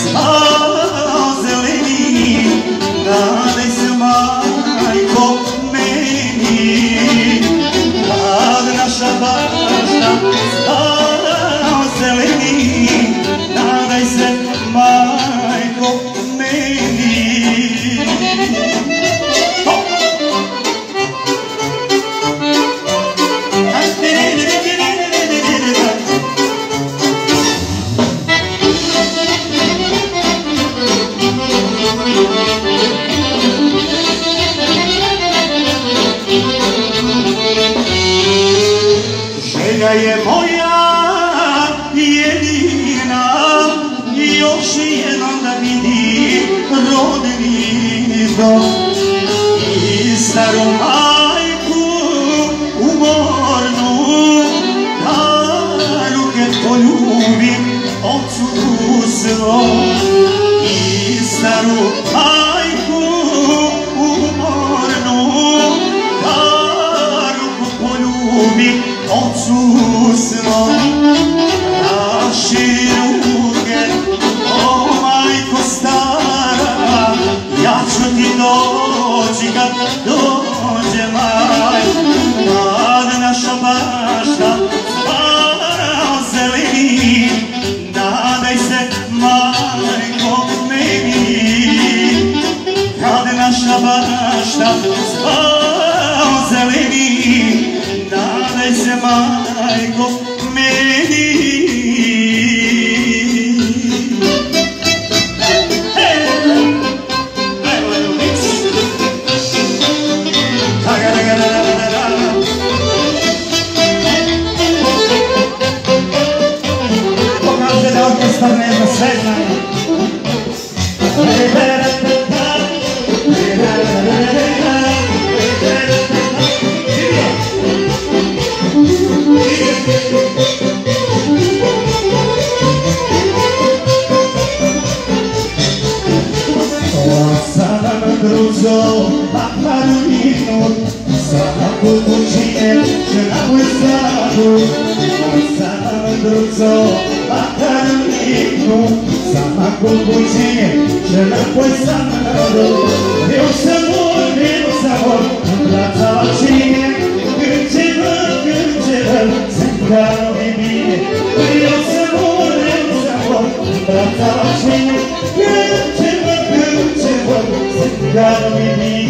zvao zeleni, nadaj se majko meni. Kad naša bašta zvao zeleni, nadaj se majko meni. Želja je moja jedina, još jednom da vidi rodni dom i staru majku umornu, da ruke poljubim ocu svom. I staru majku umornu, da ruku poljubim ocu svom. Naši ruke, o majko stara, ja ću ti doći kad dođe maj. Kad naša bašta zvao zeleni, nadaj se majko meni. Kad naša bašta zvao zeleni, nadaj se majko meni. Pokaže da orkestar ne zna sve znanje. Druzo, bakar minut, svako kućine, žena moj sadu. Sam druzo, bakar minut, svako kućine, žena moj sadu. Bio sam moj, vracala čine, grčeva, zemljano mi bije. Bio sam moj, vracala čine, grčeva, zemljano mi bije.